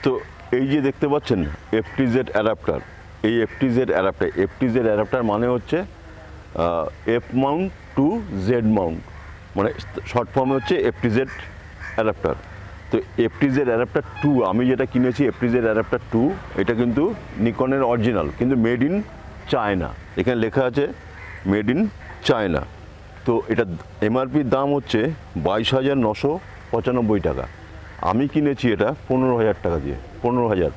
তো এই যে দেখতে পাচ্ছেন এফটিজেড অ্যাডাপ্টার, এই এফটিজেড অ্যাডাপ্টার মানে হচ্ছে F mount to Z mount, মানে শর্ট ফর্মে হচ্ছে এফটিজেড অ্যাডাপ্টার। তো এফটিজেড অ্যাডাপ্টার 2 আমি যেটা কিনেছি এফটিজেড অ্যাডাপ্টার 2, এটা কিন্তু নিকনের অরিজিনাল, কিন্তু মেড ইন চায়না, এখানে লেখা আছে মেড ইন চায়না। তো এটা এমআরপির দাম হচ্ছে 22,995 টাকা। আমি কিনেছি এটা 15,000 টাকা দিয়ে। 15,000।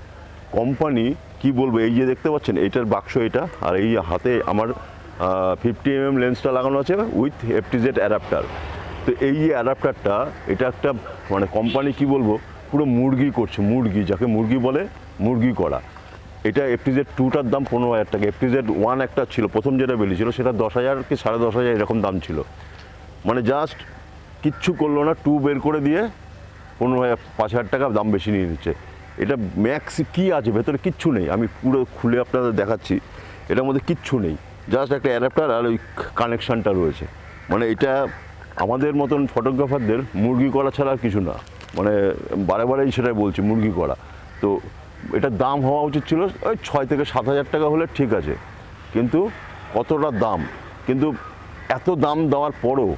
কোম্পানি কি বলবো, এই যে দেখতে পাচ্ছেন এইটার বাক্স এটা, আর এই হাতে আমার 50mm লেন্সটা লাগানো আছে উইথ এফটিজেড অ্যাডাপ্টার। তো এই যে অ্যাডাপ্টারটা, এটা একটা মানে কোম্পানি কি বলবো পুরো মুরগি করছে, মুরগি যাকে মুরগি বলে, মুরগি করা। এটা এফটিজেড 2টার দাম 15,000 টাকা। এফটিজেড 1 একটা ছিল প্রথম যেটা বেরিয়েছিল, সেটা 10,000 কি 10,500 এরকম দাম ছিল। মানে জাস্ট কিচ্ছু করলো না, 2 বের করে দিয়ে 15,000 5,000 টাকা দাম বেশি নিয়ে নিচ্ছে। এটা ম্যাক্স কি আছে ভেতরে কিচ্ছু নেই, আমি পুরো খুলে আপনাদের দেখাচ্ছি। এটার মধ্যে কিচ্ছু নেই, জাস্ট একটা অ্যাডাপ্টার আর ওই কানেকশানটা রয়েছে। মানে এটা আমাদের মতন ফটোগ্রাফারদের মুরগি করা ছাড়া আর কিছু না, মানে বারে বারেই সেটাই বলছি, মুরগি করা। তো এটার দাম হওয়া উচিত ছিল ওই 6 থেকে 7,000 টাকা হলে ঠিক আছে, কিন্তু কতটা দাম, কিন্তু এত দাম দেওয়ার পরও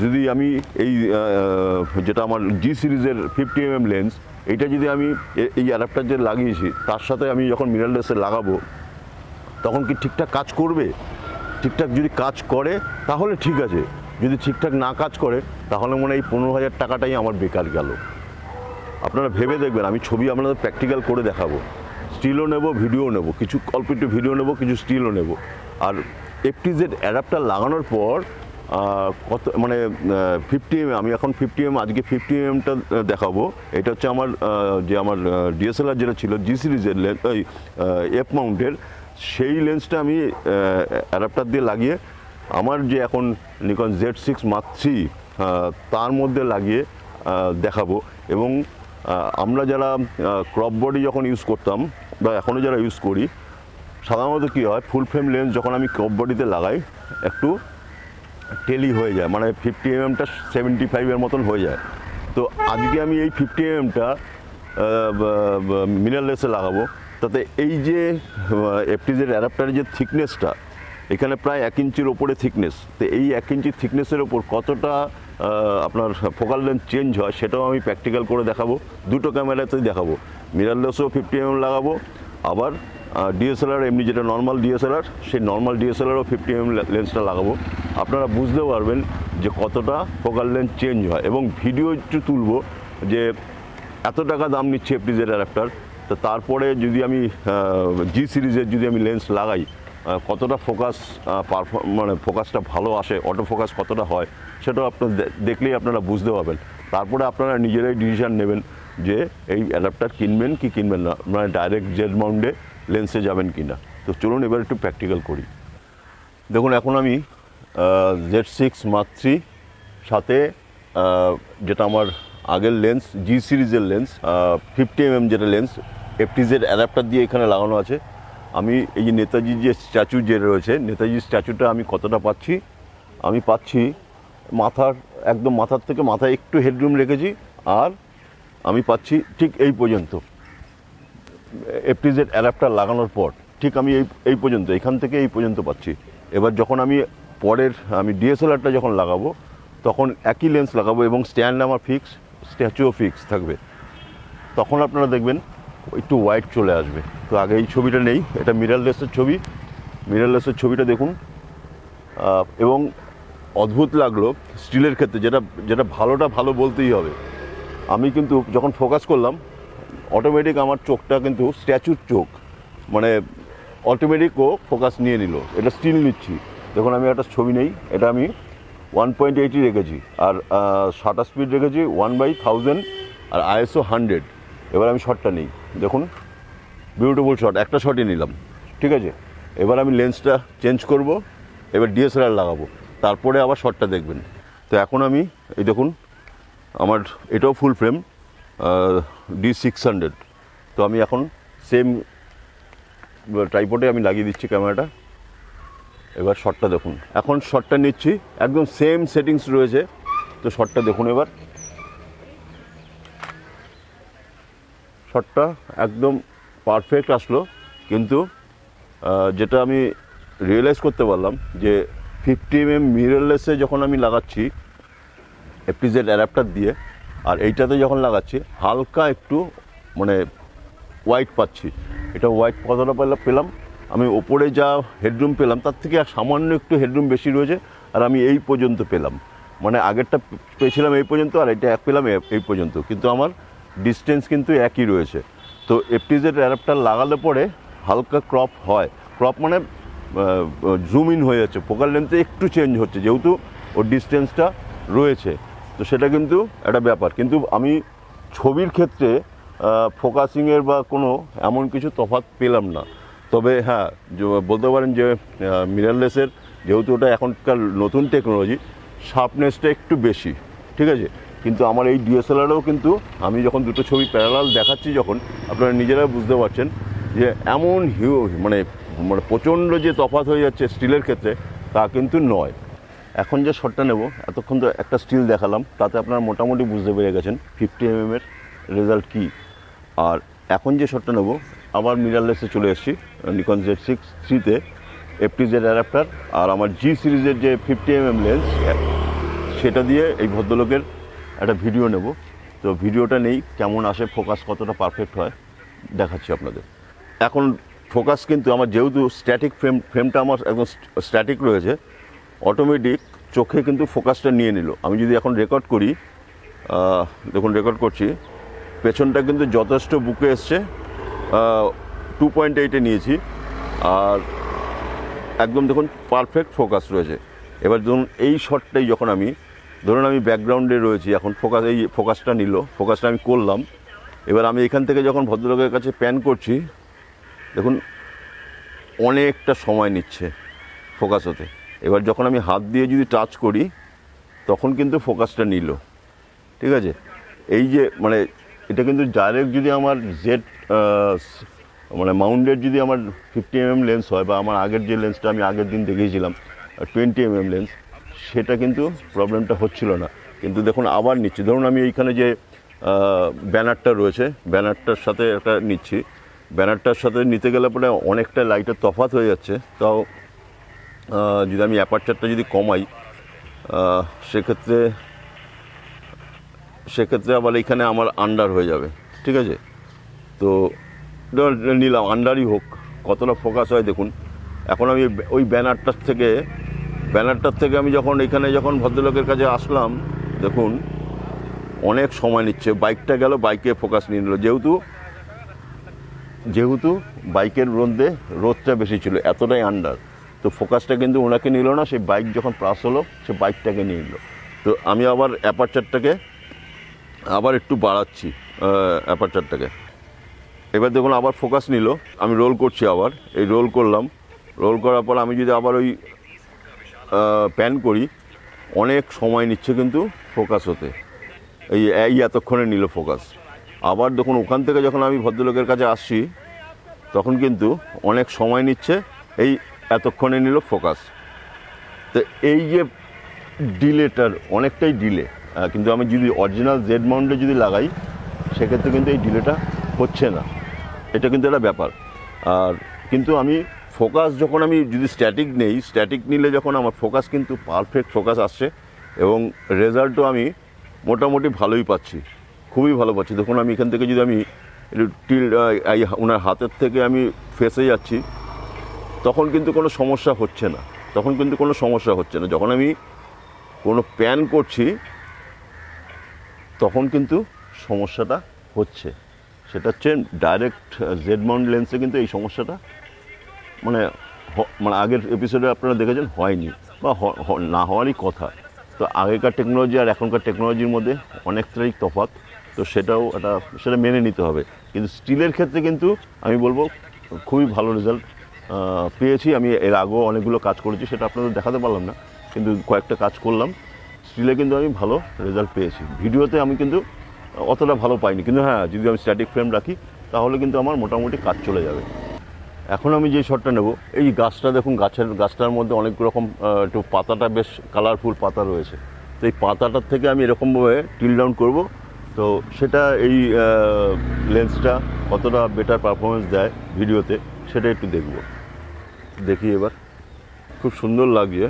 যদি আমি এই যেটা আমার জি সিরিজের 50mm লেন্স, এইটা যদি আমি এই অ্যাডাপ্টার যে লাগিয়েছি তার সাথে আমি যখন মিররলেসে লাগাবো তখন কি ঠিকঠাক কাজ করবে? ঠিকঠাক যদি কাজ করে তাহলে ঠিক আছে, যদি ঠিকঠাক না কাজ করে তাহলে মনে হয় এই 15,000 টাকাটাই আমার বেকার গেল। আপনারা ভেবে দেখবেন, আমি ছবি আপনাদের প্র্যাকটিক্যাল করে দেখাবো, স্টিলও নেব, ভিডিও নেব, কিছু অল্প একটু ভিডিও নেব, কিছু স্টিলও নেব। আর এফটিজেড অ্যাডাপ্টার লাগানোর পর কত মানে 50mm, আমি এখন 50mm আজকে 50mmটা দেখাবো। এটা হচ্ছে আমার যে আমার ডিএসএলআর যেটা ছিল জি সিরিজের লেন্স, ওই এফ মাউন্টের, সেই লেন্সটা আমি অ্যাডাপ্টার দিয়ে লাগিয়ে আমার যে এখন নিকন Z6 Mark III তার মধ্যে লাগিয়ে দেখাবো। এবং আমরা যারা ক্রপ বডি যখন ইউজ করতাম বা এখনও যারা ইউজ করি, সাধারণত কী হয়, ফুল ফ্রেম লেন্স যখন আমি ক্রপ বডিতে লাগাই একটু টেলি হয়ে যায়, মানে 50mmটা 75-এর মতন হয়ে যায়। তো আজকে আমি এই 50mmটা মিররলেসে লাগাবো, তাতে এই যে এফটিজেড অ্যাডাপ্টারের যে থিকনেসটা, এখানে প্রায় 1 ইঞ্চির ওপরে থিকনেস। তো এই 1 ইঞ্চি থিকনেসের ওপর কতটা আপনার ফোকাল লেন্থ চেঞ্জ হয় সেটাও আমি প্র্যাকটিক্যাল করে দেখাবো, দুটো ক্যামেরাতেই দেখাবো। মিররলেসও 50mm লাগাবো, আবার ডিএসএলআর এমনি যেটা নর্মাল ডিএসএলআর, সেই নর্মাল ডিএসএলআরও 50mm লেন্সটা লাগাবো। আপনারা বুঝতে পারবেন যে কতটা ফোকাল লেন্থ চেঞ্জ হয়। এবং ভিডিও একটু তুলবো যে এত টাকা দাম নিচ্ছে এফটিজেড অ্যাডাপ্টার, তো তারপরে যদি আমি জি সিরিজের যদি আমি লেন্স লাগাই কতটা ফোকাস মানে ফোকাসটা ভালো আসে, অটো ফোকাস কতটা হয়, সেটাও আপনারা দেখলেই আপনারা বুঝতে পারবেন। তারপরে আপনারা নিজেরাই ডিসিশান নেবেন যে এই অ্যাডাপ্টার কিনবেন কি কিনবেন না, মানে ডাইরেক্ট জেড মাউন্টে লেন্সে যাবেন কি না। তো চলুন এবার একটু প্র্যাকটিক্যাল করি। দেখুন এখন আমি Z6 Mark III সাথে যেটা আমার আগের লেন্স জি সিরিজের লেন্স 50mm যেটা লেন্স এফটিজেড অ্যাডাপ্টার দিয়ে এখানে লাগানো আছে। আমি এই যে নেতাজির যে স্ট্যাচু যে রয়েছে, নেতাজির স্ট্যাচুটা আমি কতটা পাচ্ছি, আমি পাচ্ছি মাথার একদম মাথার থেকে মাথায় একটু হেডরুম রেখেছি, আর আমি পাচ্ছি ঠিক এই পর্যন্ত এফটিজেড অ্যাডাপ্টার লাগানোর পর ঠিক আমি এই পর্যন্ত, এখান থেকে এই পর্যন্ত পাচ্ছি। এবার যখন আমি পরের আমি ডিএসএলআরটা যখন লাগাবো তখন একই লেন্স লাগাবো এবং স্ট্যান্ড আমার ফিক্স, স্ট্যাচুও ফিক্স থাকবে, তখন আপনারা দেখবেন একটু হোয়াইট চলে আসবে। তো আগে এই ছবিটা নেই, এটা মিররলেসের ছবি, মিররলেসের ছবিটা দেখুন। এবং অদ্ভুত লাগলো স্টিলের ক্ষেত্রে, যেটা ভালোটা ভালো বলতেই হবে। আমি কিন্তু যখন ফোকাস করলাম অটোমেটিক আমার চোখটা কিন্তু স্ট্যাচুর চোখ, মানে অটোমেটিকও ফোকাস নিয়ে নিল। এটা স্টিল নিচ্ছি, দেখুন আমি একটা ছবি নেই, এটা আমি 1.80 রেখেছি, আর শাটার স্পিড রেখেছি 1/1000, আর ISO 100। এবার আমি শটটা নেই, দেখুন বিউটিফুল শট, একটা শটই নিলাম, ঠিক আছে। এবার আমি লেন্সটা চেঞ্জ করব, এবার ডিএসএলআর লাগাবো, তারপরে আবার শটটা দেখবেন। তো এখন আমি এই দেখুন আমার এটাও ফুল ফ্রেম D600। তো আমি এখন সেম ট্রাইপডে আমি লাগিয়ে দিচ্ছি ক্যামেরাটা। এবার শটটা দেখুন, এখন শটটা নিচ্ছি, একদম সেম সেটিংস রয়েছে। তো শটটা দেখুন, এবার শটটা একদম পারফেক্ট আসলো, কিন্তু যেটা আমি রিয়েলাইজ করতে পারলাম যে 50mm মিররলেসে যখন আমি লাগাচ্ছি FTZ অ্যাডাপ্টার দিয়ে, আর এইটাতে যখন লাগাচ্ছি হালকা একটু মানে হোয়াইট পাচ্ছি। এটা হোয়াইট কতটা পেলাম, আমি ওপরে যা হেডরুম পেলাম তার থেকে সামান্য একটু হেডরুম বেশি রয়েছে, আর আমি এই পর্যন্ত পেলাম। মানে আগেরটা পেয়েছিলাম এই পর্যন্ত, আর এটা পেলাম এই পর্যন্ত, কিন্তু আমার ডিস্টেন্স কিন্তু একই রয়েছে। তো FTZ অ্যাডাপ্টার লাগালে পরে হালকা ক্রপ হয়, ক্রপ মানে জুম ইন হয়ে যাচ্ছে, ফোকাল লেন্থে একটু চেঞ্জ হচ্ছে যেহেতু ওর ডিস্টেন্সটা রয়েছে। তো সেটা কিন্তু একটা ব্যাপার, কিন্তু আমি ছবির ক্ষেত্রে ফোকাসিংয়ের বা কোনো এমন কিছু তফাৎ পেলাম না। তবে হ্যাঁ, বলতে পারেন যে মিররলেসের যেহেতু ওটা এখনকার নতুন টেকনোলজি, শার্পনেসটা একটু বেশি, ঠিক আছে। কিন্তু আমার এই DSLR-এও কিন্তু আমি যখন দুটো ছবি প্যারালাল দেখাচ্ছি, যখন আপনারা নিজেরা বুঝতে পারছেন যে এমন মানে মানে প্রচণ্ড যে তফাৎ হয়ে যাচ্ছে স্টিলের ক্ষেত্রে, তা কিন্তু নয়। এখন যে শটটা নেব, এতক্ষণ তো একটা স্টিল দেখালাম, তাতে আপনারা মোটামুটি বুঝতে পেরে গেছেন 50mm-এর রেজাল্ট কী। আর এখন যে শটটা নেব, আবার মিররলেসে চলে এসেছি, নিকন Z6-3-তে FTZ অ্যাডাপ্টার, আর আমার G সিরিজের যে 50mm লেন্স, সেটা দিয়ে এই ভদ্রলোকের একটা ভিডিও নেব। তো ভিডিওটা নেই, কেমন আসে, ফোকাস কতটা পারফেক্ট হয় দেখাচ্ছি আপনাদের। এখন ফোকাস কিন্তু আমার যেহেতু স্ট্যাটিক ফ্রেমটা আমার একদম স্ট্যাটিক রয়েছে, অটোমেটিক চোখে কিন্তু ফোকাসটা নিয়ে নিল। আমি যদি এখন রেকর্ড করি, দেখুন রেকর্ড করছি, পেছনটা কিন্তু যথেষ্ট বুকে এসছে, 2.8-এ নিয়েছি, আর একদম দেখুন পারফেক্ট ফোকাস রয়েছে। এবার ধরুন এই শটটাই যখন আমি ব্যাকগ্রাউন্ডে রয়েছি, এখন এই ফোকাসটা নিল, ফোকাসটা আমি করলাম। এবার আমি এখান থেকে যখন ভদ্রলোকের কাছে প্যান করছি, দেখুন অনেকটা সময় নিচ্ছে ফোকাস হতে। এবার যখন আমি হাত দিয়ে যদি টাচ করি, তখন কিন্তু ফোকাসটা নিল, ঠিক আছে। এই যে মানে এটা কিন্তু ডাইরেক্ট যদি আমার মানে মাউন্টেড যদি আমার 50mm লেন্স হয়, বা আমার আগের যে লেন্সটা আমি আগের দিন দেখিয়েছিলাম 20mm লেন্স, সেটা কিন্তু প্রবলেমটা হচ্ছিল না। কিন্তু দেখুন আবার নিচ্ছি, ধরুন আমি এইখানে যে ব্যানারটা রয়েছে, ব্যানারটার সাথে একটা নিচ্ছি, ব্যানারটার সাথে নিতে গেলে পরে অনেকটা লাইটের তফাৎ হয়ে যাচ্ছে। তাও যদি আমি অ্যাপারচারটা যদি কমাই, সেক্ষেত্রে আবার এইখানে আমার আন্ডার হয়ে যাবে, ঠিক আছে। তো নিলাম, আন্ডারই হোক, কতটা ফোকাস হয় দেখুন। এখন আমি ওই ব্যানারটার থেকে আমি যখন যখন ভদ্রলোকের কাছে আসলাম, দেখুন অনেক সময় নিচ্ছে। বাইকটা গেল, বাইকে ফোকাস নিয়ে নিল, যেহেতু বাইকের রোদটা বেশি ছিল, এতটাই আন্ডার, তো ফোকাসটা কিন্তু ওনাকে নিল না। সেই বাইক যখন প্লাস হলো, সে বাইকটাকে নিয়ে নিল। তো আমি আবার অ্যাপারচারটাকে আবার একটু বাড়াচ্ছি, অ্যাপারচারটাকে। এবার দেখুন আবার ফোকাস নিল, আমি রোল করছি, আবার এই রোল করলাম, রোল করার পর আমি যদি আবার ওই প্যান করি, অনেক সময় নিচ্ছে কিন্তু ফোকাস হতে। এই এতক্ষণে নিল ফোকাস। আবার দেখুন ওখান থেকে যখন আমি ভদ্রলোকের কাছে আসছি, তখন কিন্তু অনেক সময় নিচ্ছে, এই এতক্ষণে নিল ফোকাস। তো এই যে ডিলেটার অনেকটাই ডিলে, কিন্তু আমি যদি অরিজিনাল জেড মাউন্টে যদি লাগাই, সেক্ষেত্রে কিন্তু এই ডিলেটা হচ্ছে না। এটা কিন্তু একটা ব্যাপার। আর কিন্তু আমি ফোকাস যখন আমি যদি স্ট্যাটিক নিলে যখন আমার ফোকাস কিন্তু পারফেক্ট ফোকাস আসছে, এবং রেজাল্টও আমি মোটামুটি ভালোই পাচ্ছি, খুবই ভালো পাচ্ছি। দেখুন আমি এখান থেকে যদি আমি ওনার হাতের থেকে আমি ফেসে যাচ্ছি, তখন কিন্তু কোনো সমস্যা হচ্ছে না, যখন আমি কোনো প্যান করছি, তখন কিন্তু সমস্যাটা হচ্ছে। সেটা হচ্ছে ডাইরেক্ট জেড মাউন্ট লেন্সে কিন্তু এই সমস্যাটা মানে আগের এপিসোডে আপনারা দেখেছেন হয়নি, বা না হওয়ারই কথা। তো আগেকার টেকনোলজি আর এখনকার টেকনোলজির মধ্যে অনেকটাই তফাৎ, তো সেটা মেনে নিতে হবে। কিন্তু স্টিলের ক্ষেত্রে কিন্তু আমি বলবো খুবই ভালো রেজাল্ট পেয়েছি। আমি এর আগেও অনেকগুলো কাজ করেছি, সেটা আপনাদের দেখাতে পারলাম না, কিন্তু কয়েকটা কাজ করলাম স্টিলে, কিন্তু আমি ভালো রেজাল্ট পেয়েছি। ভিডিওতে আমি কিন্তু অতটা ভালো পাইনি, কিন্তু হ্যাঁ, যদি আমি স্ট্যাটিক ফ্রেম রাখি, তাহলে কিন্তু আমার মোটামুটি কাজ চলে যাবে। এখন আমি যে শটটা নেব, এই গাছটা দেখুন, গাছটার মধ্যে অনেক রকম একটু পাতাটা বেশ কালারফুল পাতা রয়েছে। তো এই পাতাটার থেকে আমি এরকমভাবে টিল ডাউন করব, তো সেটা এই লেন্সটা কতটা বেটার পারফরমেন্স দেয় ভিডিওতে সেটা একটু দেখি এবার। খুব সুন্দর লাগছে,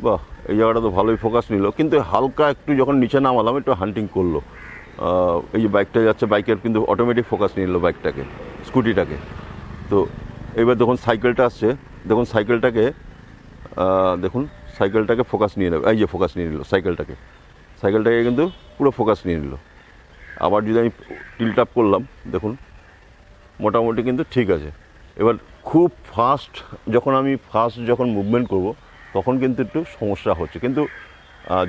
বাহ, এই জায়গাটা তো ভালোই ফোকাস নিল, কিন্তু হালকা একটু যখন নিচে নামালাম একটু হান্টিং করলো। এই যে বাইকটা যাচ্ছে, বাইকের কিন্তু অটোমেটিক ফোকাস নিয়ে নিল বাইকটাকে, স্কুটিটাকে। তো এবার দেখুন সাইকেলটা আসছে, দেখুন সাইকেলটাকে ফোকাস নিয়ে নেবে, এই যে ফোকাস নিয়ে নিল সাইকেলটাকে কিন্তু পুরো ফোকাস নিয়ে নিল। আবার যদি আমি টিল্ট আপ করলাম, দেখুন মোটামুটি কিন্তু ঠিক আছে। এবার খুব ফাস্ট যখন মুভমেন্ট করব তখন কিন্তু একটু সমস্যা হচ্ছে, কিন্তু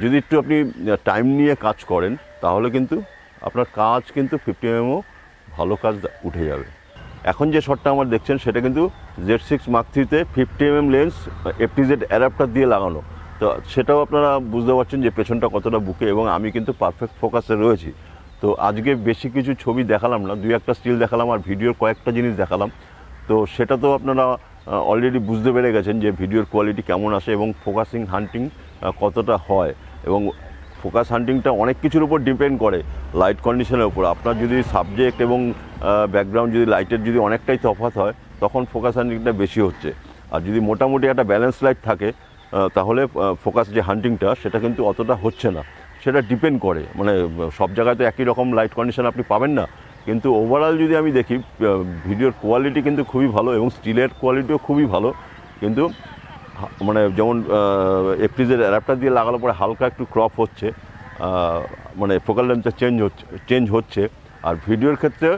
যদি একটু আপনি টাইম নিয়ে কাজ করেন তাহলে কিন্তু আপনার কাজ কিন্তু 50 mm ভালো কাজ উঠে যাবে। এখন যে শটটা আমার দেখছেন সেটা কিন্তু Z6 Mark III-তে 50 mm lens FTZ adapter দিয়ে লাগানো। তো সেটাও আপনারা বুঝতে পারছেন যে পেছনটা কতটা বুকে, এবং আমি কিন্তু পারফেক্ট ফোকাসে রয়েছি। তো আজকে বেশি কিছু ছবি দেখালাম না, 2-1টা স্টিল দেখালাম আর ভিডিওর কয়েকটা জিনিস দেখালাম। তো সেটা তো আপনারা অলরেডি বুঝতে পেরে গেছেন যে ভিডিওর কোয়ালিটি কেমন আসে এবং ফোকাসিং হান্টিং কতটা হয়। এবং ফোকাস হান্টিংটা অনেক কিছুর উপর ডিপেন্ড করে, লাইট কন্ডিশনের উপর। আপনার যদি সাবজেক্ট এবং ব্যাকগ্রাউন্ড যদি লাইটের যদি অনেকটাই তফাৎ হয় তখন ফোকাস হান্টিংটা বেশি হচ্ছে। আর যদি মোটামুটি একটা ব্যালেন্স লাইট থাকে তাহলে ফোকাস যে হান্টিংটা সেটা কিন্তু অতটা হচ্ছে না। সেটা ডিপেন্ড করে, মানে সব জায়গায় তো একই রকম লাইট কন্ডিশন আপনি পাবেন না, কিন্তু ওভারঅল যদি আমি দেখি ভিডিওর কোয়ালিটি কিন্তু খুবই ভালো এবং স্টিলের কোয়ালিটিও খুবই ভালো। কিন্তু মানে যেমন FTZ অ্যাডাপ্টার দিয়ে লাগানোর পরে হালকা একটু ক্রপ হচ্ছে, মানে ফোকাল লেন্থটা চেঞ্জ হচ্ছে। আর ভিডিওর ক্ষেত্রে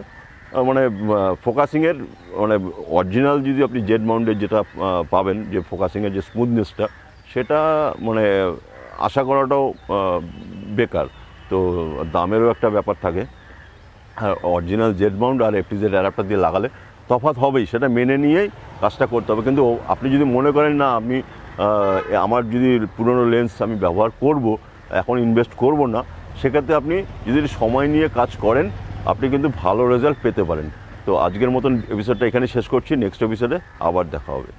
মানে ফোকাসিংয়ের মানে অরিজিনাল যদি আপনি জেড মাউন্টের যেটা পাবেন, যে ফোকাসিংয়ের যে স্মুথনেসটা, সেটা মানে আশা করাটাও বেকার। তো দামেরও একটা ব্যাপার থাকে। আর অরিজিনাল জেড মাউন্ট আর FTZ অ্যাডাপ্টার দিয়ে লাগালে তফাৎ হবেই, সেটা মেনে নিয়েই কাজটা করতে হবে। কিন্তু আপনি যদি মনে করেন না আমি আমার যদি পুরনো লেন্স আমি ব্যবহার করব, এখন ইনভেস্ট করব না, সেক্ষেত্রে আপনি যদি সময় নিয়ে কাজ করেন আপনি কিন্তু ভালো রেজাল্ট পেতে পারেন। তো আজকের মতন এপিসোডটা এখানে শেষ করছি, নেক্সট এপিসোডে আবার দেখা হবে।